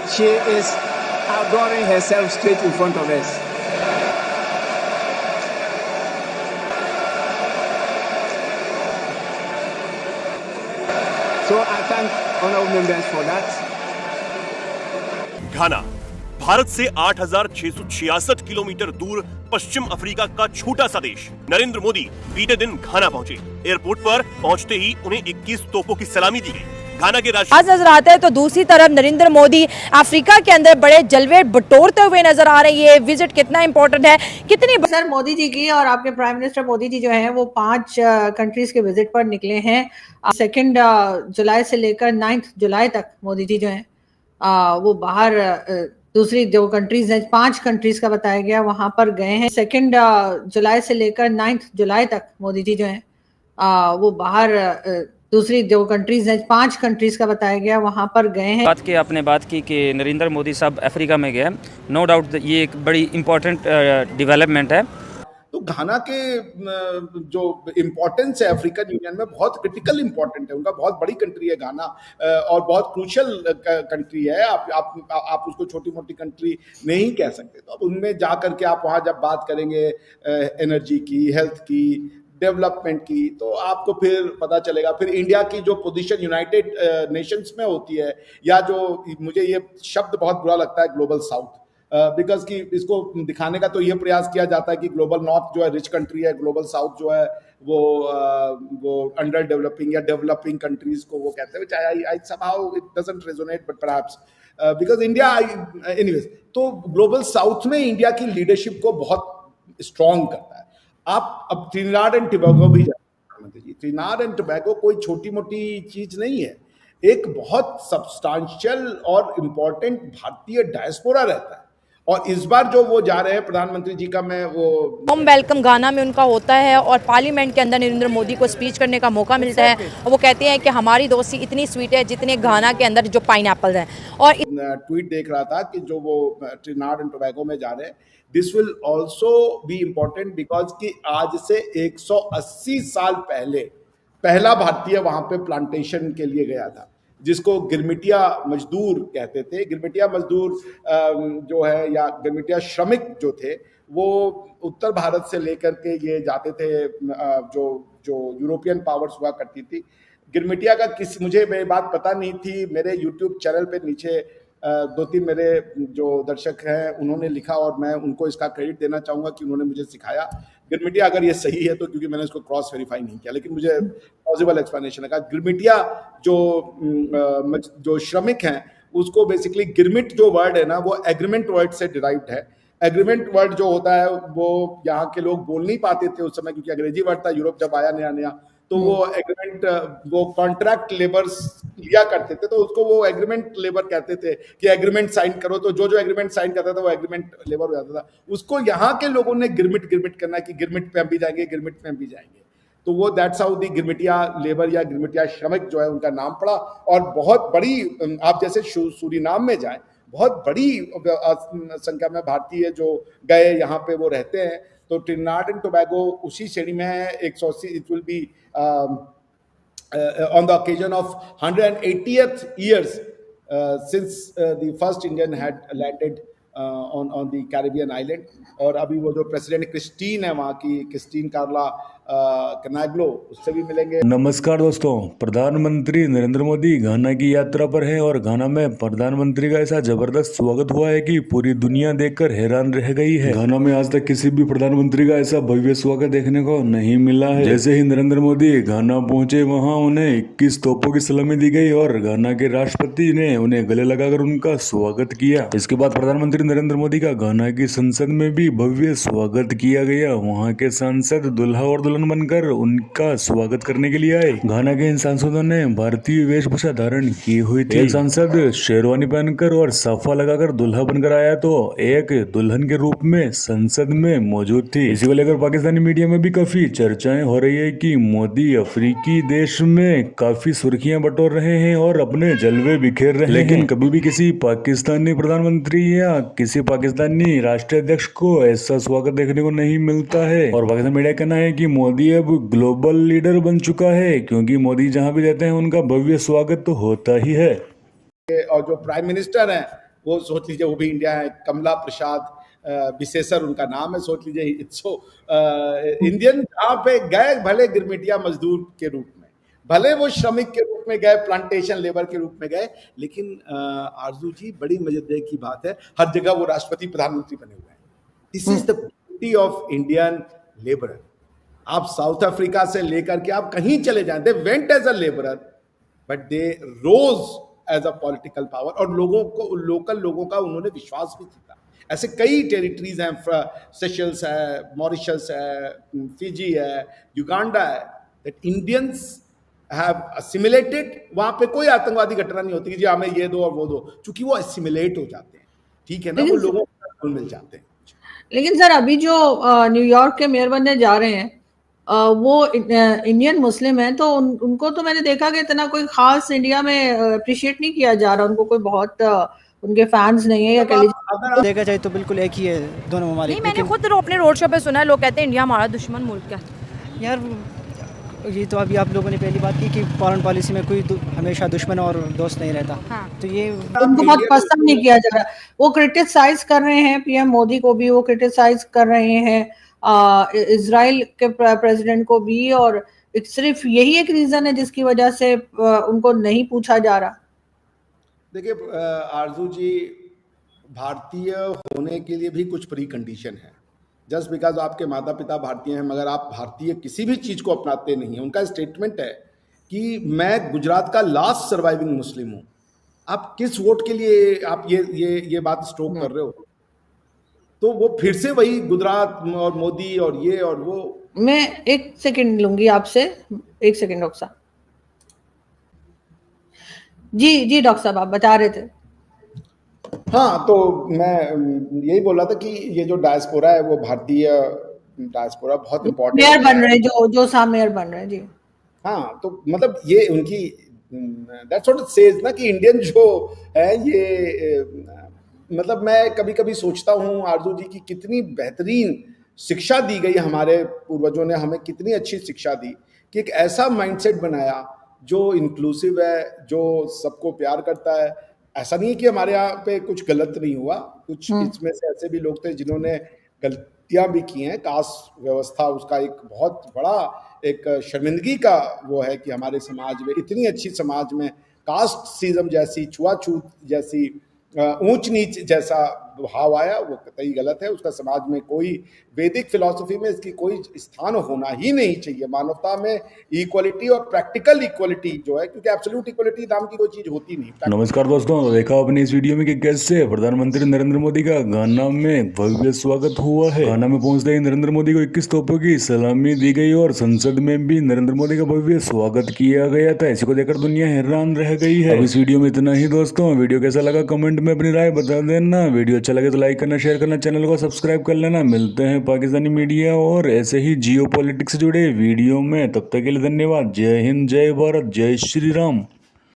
She is adoring herself straight in front of us. So I thank honorable members for that. घाना भारत से 8,666 kilometre दूर पश्चिम Africa का छोटा सा देश। नरेंद्र मोदी बीते दिन घाना पहुंचे। एयरपोर्ट पर पहुंचते ही उन्हें 21 तोपों की सलामी दी गई। घाना के आज नजर आता है तो दूसरी तरफ नरेंद्र मोदी अफ्रीका के अंदर बड़े जलवे बटोरते हुए नजर आ रहे हैं। ये विजिट कितना इंपॉर्टेंट है, कितनी सर मोदी जी की और आपके प्राइम मिनिस्टर मोदी जी जो हैं वो 5 कंट्रीज के विजिट पर निकले हैं। 2 जुलाई से लेकर 9 जुलाई तक मोदी जी जो हैं वो बाहर दूसरी जो कंट्रीज हैं 5 कंट्रीज का बताया गया वहां पर गए हैं। 2 जुलाई से लेकर 9 जुलाई तक मोदी जी जो हैं वो बाहर दूसरी जो कंट्रीज हैं 5 कंट्रीज का बताया गया वहां पर गए हैं। आपने बात की कि नरेंद्र मोदी साहब अफ्रीका में गए, नो डाउट ये एक बड़ी इंपॉर्टेंट डेवलपमेंट है। तो घाना के जो इम्पोर्टेंस है अफ्रीकन यूनियन में बहुत क्रिटिकल इम्पोर्टेंट है। उनका बहुत बड़ी कंट्री है घाना और बहुत क्रूशियल कंट्री है। आप उसको छोटी मोटी कंट्री नहीं कह सकते। तो अब उनमें जा करके आप वहाँ जब बात करेंगे एनर्जी की, हेल्थ की, डेवलपमेंट की, तो आपको फिर पता चलेगा। फिर इंडिया की जो पोजीशन यूनाइटेड नेशंस में होती है, या जो मुझे ये शब्द बहुत बुरा लगता है ग्लोबल साउथ, बिकॉज कि इसको दिखाने का तो ये प्रयास किया जाता है कि ग्लोबल नॉर्थ जो है रिच कंट्री है, ग्लोबल साउथ जो है वो अंडर डेवलपिंग या डेवलपिंग कंट्रीज को वो कहते हैं, which I somehow it doesn't resonate, but perhaps because India anyways, तो ग्लोबल साउथ में इंडिया की लीडरशिप को बहुत स्ट्रॉन्ग करता है। आप अब त्रिनिदाद एंड टोबैगो भी जाते जी, त्रिनिदाद एंड टोबैगो कोई छोटी मोटी चीज नहीं है। एक बहुत सब्सटैंशियल और इम्पोर्टेंट भारतीय डायस्पोरा रहता है। और इस बार जो वो जा रहे हैं प्रधानमंत्री जी का, मैं वो होम वेलकम घाना में उनका होता है और पार्लियामेंट के अंदर नरेंद्र मोदी को स्पीच करने का मौका मिलता है और वो कहते हैं कि हमारी दोस्ती इतनी स्वीट है जितने घाना के अंदर जो पाइनएप्पल हैं। और ट्वीट देख रहा था कि जो वो त्रिनिदाद एंड टोबैगो में जा रहे हैं, this will also be important because कि आज से 180 साल पहले पहला भारतीय वहां पे प्लांटेशन के लिए गया था, जिसको गिरमिटिया मजदूर कहते थे। गिरमिटिया मजदूर जो है या गिरमिटिया श्रमिक जो थे वो उत्तर भारत से लेकर के ये जाते थे, जो यूरोपियन पावर्स हुआ करती थी। गिरमिटिया का मुझे ये बात पता नहीं थी। मेरे यूट्यूब चैनल पे नीचे 2-3 मेरे जो दर्शक हैं उन्होंने लिखा और मैं उनको इसका क्रेडिट देना चाहूँगा कि उन्होंने मुझे सिखाया। गिरमिटिया अगर ये सही है तो, क्योंकि मैंने इसको क्रॉस वेरीफाई नहीं किया, लेकिन मुझे पॉसिबल एक्सप्लेनेशन है। गिरमिटिया जो श्रमिक हैं उसको बेसिकली गिरमिट जो वर्ड है ना वो एग्रीमेंट वर्ड से डिराइव्ड है। एग्रीमेंट वर्ड जो होता है वो यहाँ के लोग बोल नहीं पाते थे उस समय, क्योंकि अंग्रेजी वर्ड था। यूरोप जब आया नया तो वो एग्रीमेंट, वो कॉन्ट्रैक्ट लेबर्स लिया करते थे, तो उसको वो एग्रीमेंट लेबर कहते थे कि एग्रीमेंट साइन करो। तो जो एग्रीमेंट साइन करता था वो एग्रीमेंट लेबर हो जाता था। उसको यहाँ के लोगों ने गिरमिट करना कि गिरमिट पे हम भी जाएंगे, गिरमिट पे हम भी जाएंगे। तो वो that's how the Girmitiya labour या गिरमिटिया श्रमिक जो है उनका नाम पड़ा। और बहुत बड़ी, आप जैसे सूरीनाम में जाए, बहुत बड़ी संख्या में भारतीय जो गए यहाँ पे वो रहते हैं। तो त्रिनिदाद एंड टोबैगो उसी श्रेणी में है। 180, it will be on the occasion of 180th years since the first Indian had landed on the Caribbean island। और अभी वो जो प्रेसिडेंट क्रिस्टीन है वहाँ की, क्रिस्टीन कार्ला कनाग्लो, उससे भी मिलेंगे। नमस्कार दोस्तों, प्रधानमंत्री नरेंद्र मोदी घाना की यात्रा पर हैं और घाना में प्रधानमंत्री का ऐसा जबरदस्त स्वागत हुआ है कि पूरी दुनिया देखकर हैरान रह गई है। घाना में आज तक किसी भी प्रधानमंत्री का ऐसा भव्य स्वागत देखने को नहीं मिला है। जैसे ही नरेंद्र मोदी घाना पहुंचे वहां उन्हें 21 तोपों की सलामी दी गई और घाना के राष्ट्रपति ने उन्हें गले लगाकर उनका स्वागत किया। इसके बाद प्रधानमंत्री नरेंद्र मोदी का घाना की संसद में भी भव्य स्वागत किया गया। वहाँ के सांसद दुल्हा और दुल्हन बनकर उनका स्वागत करने के लिए आए। घाना के इन सांसदों ने भारतीय वेशभूषा धारण की हुई थी। एक सांसद शेरवानी पहनकर और साफा लगाकर दुल्हा बनकर आया तो एक दुल्हन के रूप में संसद में मौजूद थी। इसी को लेकर पाकिस्तानी मीडिया में भी काफी चर्चाएं हो रही है कि मोदी अफ्रीकी देश में काफी सुर्खियां बटोर रहे हैं और अपने जलवे बिखेर रहे हैं, लेकिन कभी भी किसी पाकिस्तानी प्रधानमंत्री या किसी पाकिस्तानी राष्ट्रीय अध्यक्ष को ऐसा स्वागत देखने को नहीं मिलता है। और पाकिस्तान मीडिया का कहना है कि मोदी अब ग्लोबल लीडर बन चुका है, क्योंकि मोदी जहां भी जाते हैं उनका भव्य स्वागत तो होता ही है। और जो प्राइम मिनिस्टर हैं वो सोच लीजिए वो भी इंडिया है। कमला प्रसाद विशेषर उनका नाम है, सोच लीजिए इट्सो इंडियन जहाँ पे गए भले गिरमिटिया मजदूर के रूप में, भले वो श्रमिक के रूप में गए, प्लांटेशन लेबर के रूप में गए, लेकिन आरजू जी बड़ी मजेदार की बात है, हर जगह वो राष्ट्रपति प्रधानमंत्री बने हुए हैं। This is the beauty of Indian labourer. आप साउथ अफ्रीका से लेकर के आप कहीं चले जाएं, they went as a labourer but they rose as a political power, और लोगों को, लोकल लोगों का उन्होंने विश्वास भी जीता। ऐसे कई टेरिटरीज हैं, सेशल्स है, मॉरिशस है, फिजी है, युगांडा है, दैट इंडियंस हैव असिमिलेटेड। वहां पे कोई आतंकवादी घटना नहीं होती कि जी हमें ये दो और वो दो, क्योंकि वो असिमिलेट हो जाते हैं, ठीक है ना, वो लोगों को मिल जाते हैं। लेकिन सर अभी जो न्यूयॉर्क के मेयर बनने जा रहे हैं वो इंडियन मुस्लिम हैं, तो उनको तो मैंने देखा कि इतना कोई खास इंडिया में अप्रिशिएट नहीं किया जा रहा, उनको कोई बहुत उनके फैंस नहीं है, या कह लीजिए देखा जाए तो बिल्कुल एक ही है दोनों ममालिक। नहीं, मैंने खुद अपने रोड शो पे सुना है, लोग कहते हैं इंडिया हमारा दुश्मन मुल्क है। यार ये तो अभी आप लोगों ने पहली बात की कि फॉरेन पॉलिसी में कोई हमेशा दुश्मन और दोस्त नहीं रहता। हाँ। तो ये उनको बहुत पसंद नहीं किया जा रहा। वो क्रिटिसाइज कर रहे हैं पीएम मोदी को भी, वो क्रिटिसाइज कर रहे हैं इजराइल के प्रेसिडेंट को भी, और सिर्फ यही एक रीजन है जिसकी वजह से उनको नहीं पूछा जा रहा। देखिए आरजू जी, भारतीय होने के लिए भी कुछ प्री कंडीशन है। जस्ट बिकॉज आपके माता पिता भारतीय हैं, मगर आप भारतीय किसी भी चीज़ को अपनाते नहीं हैं। उनका स्टेटमेंट है कि मैं गुजरात का लास्ट सर्वाइविंग मुस्लिम हूँ। आप किस वोट के लिए आप ये बात स्ट्रोक कर रहे हो? तो वो फिर से वही गुजरात और मोदी और ये और वो। मैं एक सेकंड लूंगी आपसे, एक सेकंड डॉक्टर साहब। जी डॉक्टर साहब आप बता रहे थे। हाँ, तो मैं यही बोल रहा था कि ये जो डायस्पोरा है, वो भारतीय डायस्पोरा बहुत इम्पोर्टेंट मेयर बन रहे हैं, जो साहब मेयर बन रहे हैं जी। हाँ, तो मतलब ये उनकी दैट्स व्हाट इट सेज ना कि इंडियन जो है ये मतलब मैं कभी कभी सोचता हूँ आरजू जी की कितनी बेहतरीन शिक्षा दी गई, हमारे पूर्वजों ने हमें कितनी अच्छी शिक्षा दी कि एक ऐसा माइंडसेट बनाया जो इंक्लूसिव है, जो सबको प्यार करता है। ऐसा नहीं है कि हमारे यहाँ पे कुछ गलत नहीं हुआ, कुछ इसमें से ऐसे भी लोग थे जिन्होंने गलतियां भी की हैं। कास्ट व्यवस्था उसका एक बहुत बड़ा एक शर्मिंदगी का वो है कि हमारे समाज में, इतनी अच्छी समाज में कास्ट सिज्म जैसी, छुआछूत जैसी, ऊंच नीच जैसा भाव आया, वो कतई गलत है। उसका समाज में कोई, वैदिक फिलॉसफी में इसकी कोई स्थान होना ही नहीं चाहिए। मानवता में इक्वलिटी और प्रैक्टिकल इक्वलिटी जो है, क्योंकि एब्सोल्यूट इक्वलिटी नाम की कोई चीज होती नहीं। नमस्कार दोस्तों, देखा आपने इस वीडियो में कि कैसे प्रधानमंत्री नरेंद्र मोदी का घाना में भव्य स्वागत हुआ है। घाना में पहुंचते ही नरेंद्र मोदी को 21 तोपों की सलामी दी गई और संसद में भी नरेंद्र मोदी का भव्य स्वागत किया गया था। इसी को देखकर दुनिया हैरान रह गई है। अब इस वीडियो में इतना ही दोस्तों। वीडियो कैसा लगा कमेंट में अपनी राय बता देना। वीडियो अच्छा लगे तो लाइक करना, शेयर करना, चैनल को सब्सक्राइब कर लेना। मिलते हैं पाकिस्तानी मीडिया और ऐसे ही जियो पॉलिटिक्स से जुड़े वीडियो में। तब तक के लिए धन्यवाद। जय हिंद, जय भारत, जय श्री राम।